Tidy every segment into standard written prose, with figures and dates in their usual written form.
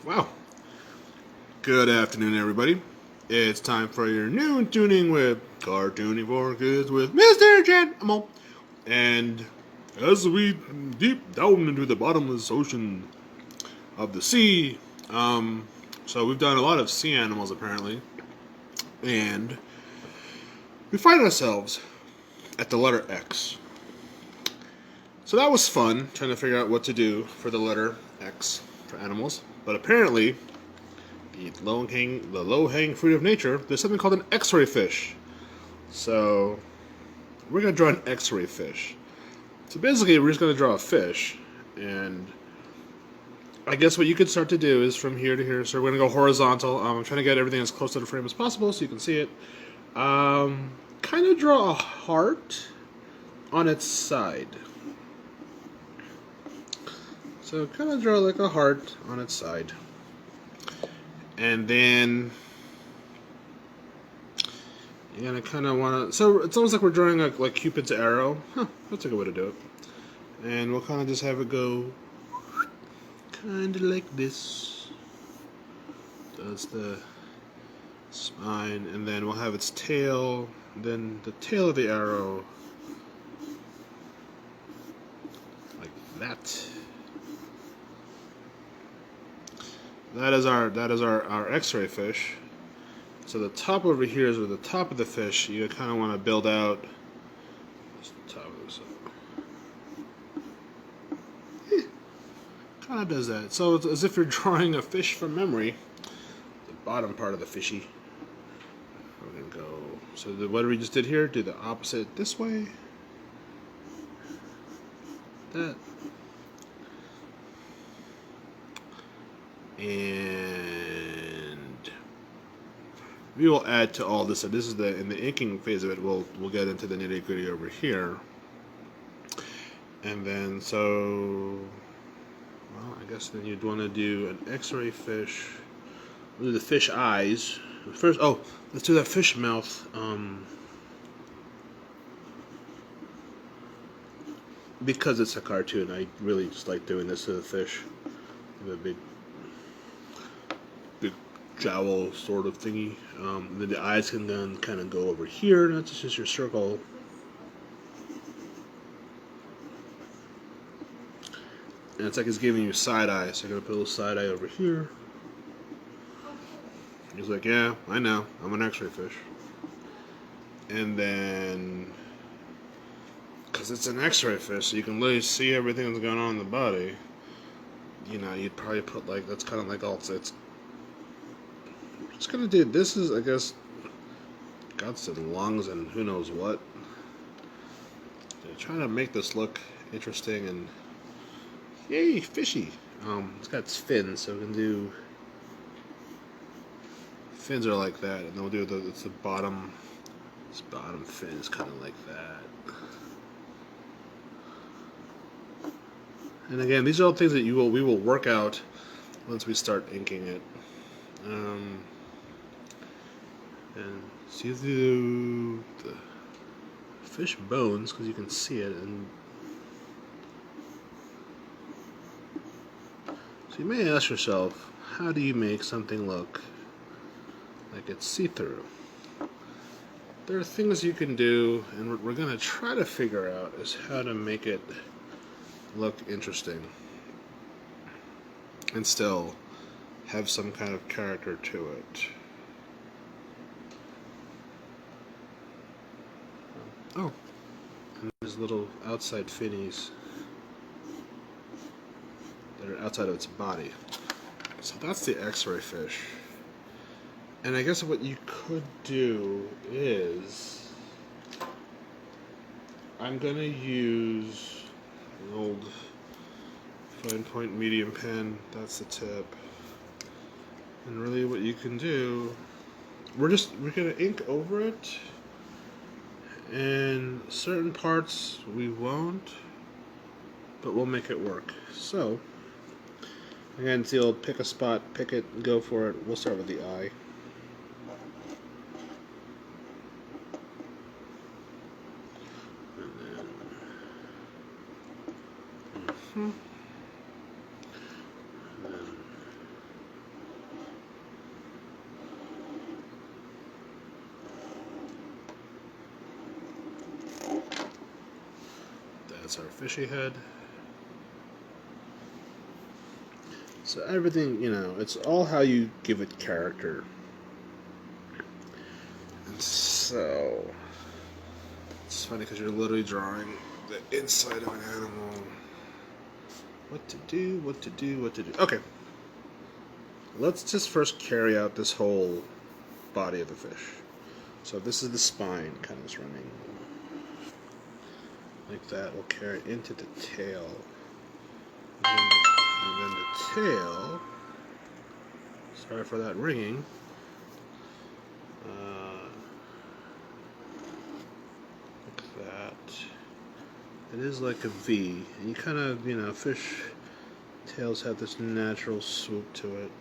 Wow. Good afternoon, everybody. It's time for your noon tuning with Cartooning for Kids with Mr. Janimal. And as we deep down into the bottomless ocean of the sea, so we've done a lot of sea animals apparently, and we find ourselves at the letter X. So that was fun, trying to figure out what to do for the letter X for animals. But apparently, the low-hanging fruit of nature, there's something called an X-ray fish. So we're going to draw an X-ray fish. So basically, we're just going to draw a fish. And I guess what you could start to do is from here to here. So we're going to go horizontal. I'm trying to get everything as close to the frame as possible so you can see it. Kind of draw a heart on its side. So kind of draw like a heart on its side. And then you're going to kind of want to... So it's almost like we're drawing like Cupid's arrow. That's a good way to do it. And we'll kind of just have it go kind of like this. That's the spine. And then we'll have its tail. Then the tail of the arrow. Like that. That is our X-ray fish. So the top over here is where the top of the fish. You kind of want to build out. The top of this. Kind of does that. So it's as if you're drawing a fish from memory. The bottom part of the fishy. We're gonna go. So what we just did here, do the opposite this way. That. And we will add to all this. So this is in the inking phase of it. We'll get into the nitty gritty over here. And then well, I guess then you'd want to do an X-ray fish. We'll do the fish eyes first. Oh, let's do that fish mouth. Because it's a cartoon, I really just like doing this to the fish. The big jowl sort of thingy. Then the eyes can then kind of go over here. That's just your circle. And it's like it's giving you side eye. So you're gonna put a little side eye over here. He's like, yeah, I know, I'm an X-ray fish. And then, because it's an X-ray fish, so you can literally see everything that's going on in the body. You know, you'd probably put like, that's kind of like all it's just gonna do. This is, I guess, guts and lungs and who knows what. They're trying to make this look interesting and yay, fishy. It's got its fins, so we can do fins are like that, and then we'll do it's the bottom. This bottom fin is kind of like that. And again, these are all things that we will work out once we start inking it. And see the fish bones because you can see it, and so you may ask yourself, how do you make something look like it's see-through? There are things you can do, and we're going to try to figure out is how to make it look interesting and still have some kind of character to it. Oh, and there's little outside finnies that are outside of its body. So that's the X-ray fish. And I guess what you could do is I'm going to use an old fine point medium pen. That's the tip. And really what you can do, we're going to ink over it. And certain parts we won't, but we'll make it work. So, again, see, you'll pick a spot, pick it, go for it. We'll start with the eye. And then That's our fishy head. So everything, you know, it's all how you give it character. And so, it's funny because you're literally drawing the inside of an animal. What to do, what to do, what to do. Okay. Let's just first carry out this whole body of the fish. So this is the spine kind of running. Like that, we'll carry it into the tail. And then the tail, sorry for that ringing, like that. It is like a V, and you kind of, you know, fish tails have this natural swoop to it.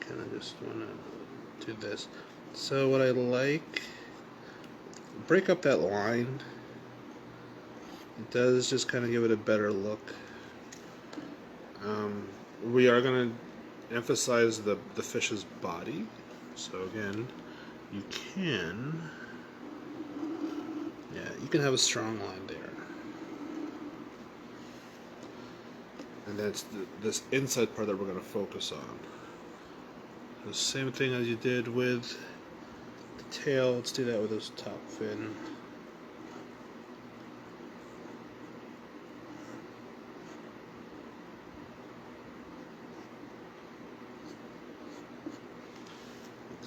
Kind of just want to do this. So what I like, break up that line. It does just kind of give it a better look. We are going to emphasize the fish's body. So again, you can have a strong line there. And that's this inside part that we're going to focus on. The same thing as you did with the tail. Let's do that with this top fin.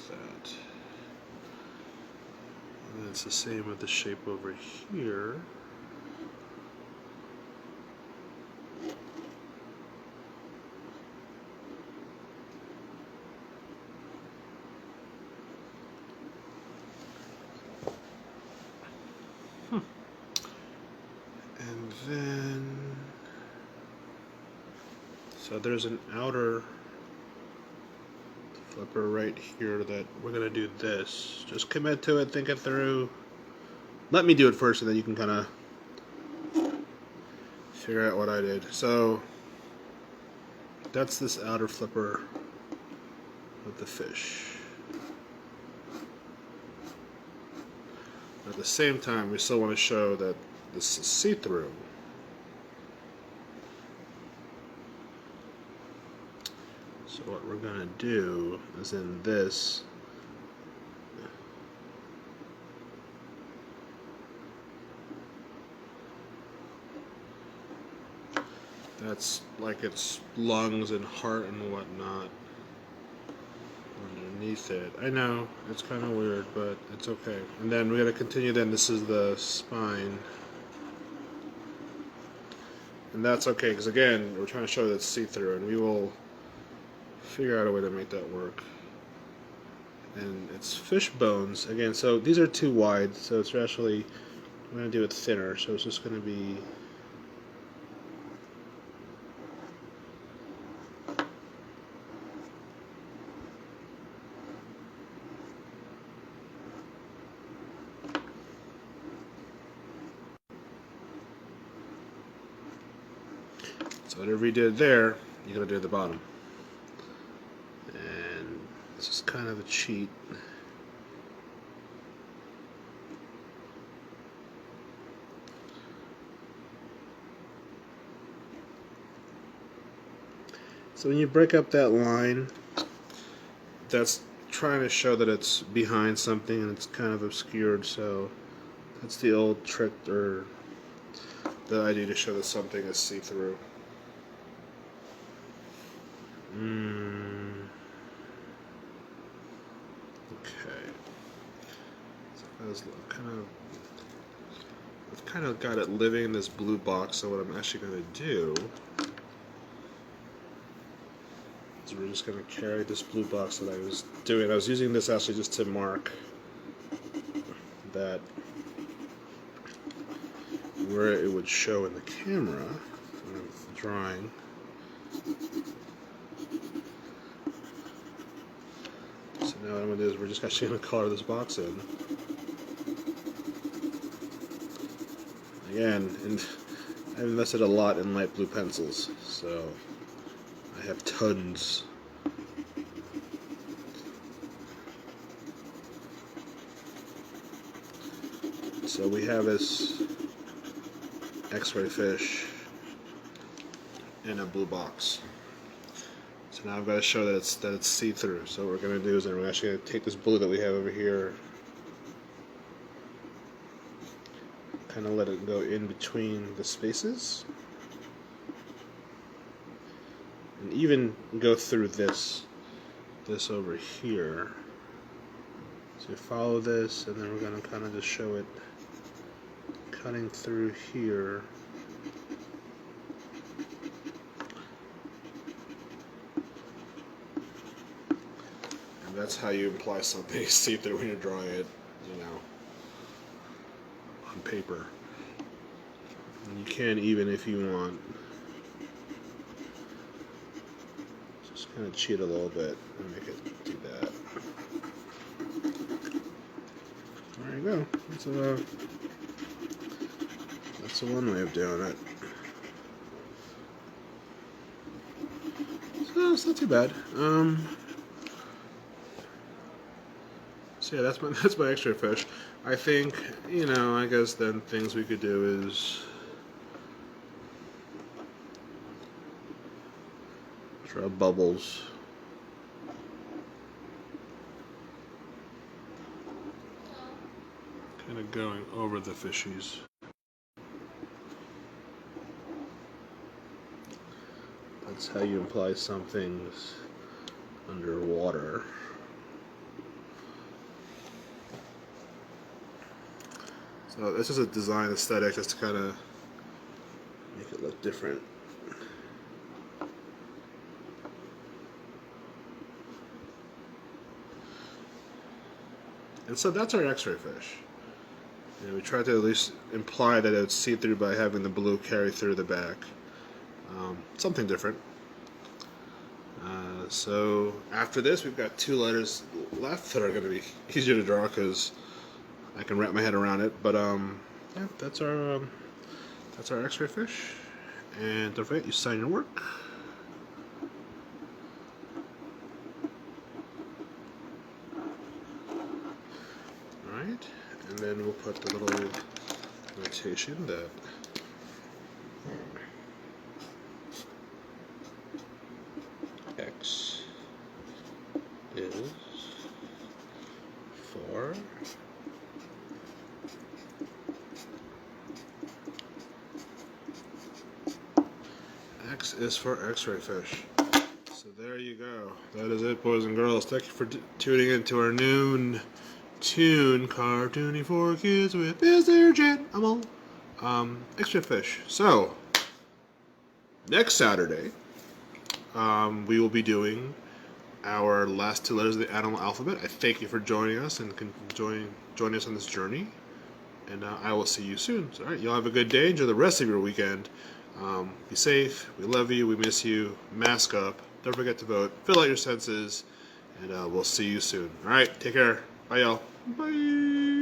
That. And it's the same with the shape over here. And then, so there's an outer flipper right here that we're going to do this. Just commit to it, think it through. Let me do it first and then you can kind of figure out what I did. So that's this outer flipper of the fish. At the same time, we still want to show that this is see-through. So what we're going to do is in this, that's like its lungs and heart and whatnot underneath it. I know, it's kind of weird, but it's okay. And then we got to continue, then this is the spine. And that's okay, because again, we're trying to show that it's see-through, and we will figure out a way to make that work. And it's fish bones again, so these are too wide, so it's actually, I'm going to do it thinner, so it's just going to be so whatever you did there, you're going to do at the bottom. And this is kind of a cheat. So when you break up that line, that's trying to show that it's behind something and it's kind of obscured, so that's the old trick or the idea to show that something is see-through. Okay. So I've kind of got it living in this blue box, so what I'm actually going to do is we're just going to carry this blue box that I was doing. I was using this actually just to mark that where it would show in the camera when I'm drawing. So now what I'm going to do is we're just actually going to color this box in. Again, and I've invested a lot in light blue pencils, so I have tons. So we have this X-ray fish in a blue box. So now I've got to show that it's see-through. So what we're going to do is we're actually going to take this blue that we have over here, kind of let it go in between the spaces, and even go through this over here. So you follow this, and then we're going to kind of just show it cutting through here. And that's how you imply something see-through when you're drawing it, you know, on paper. And you can, even if you want, just kind of cheat a little bit and make it do that. There you go. That's one way of doing it. So it's not too bad. So yeah, that's my extra fish. I think, you know, I guess then things we could do is draw bubbles. Kind of going over the fishies. That's how you imply something's underwater. So this is a design aesthetic just to kind of make it look different. And so that's our X-ray fish. And we tried to at least imply that it's see-through by having the blue carry through the back. Something different. So after this, we've got 2 letters left that are going to be easier to draw because I can wrap my head around it. But yeah, that's our X-ray fish. And don't forget, you sign your work. All right, and then we'll put the little notation that X is for X is for X-ray fish. So there you go. That is it, boys and girls. Thank you for tuning in to our noon tune cartooning for kids with Mr. Jet. X-ray fish. So next Saturday, we will be doing our last 2 letters of the animal alphabet. I thank you for joining us and join us on this journey. And I will see you soon. So, all right, y'all have a good day. Enjoy the rest of your weekend. Be safe. We love you. We miss you. Mask up. Don't forget to vote. Fill out your senses. And we'll see you soon. All right, take care. Bye, y'all. Bye.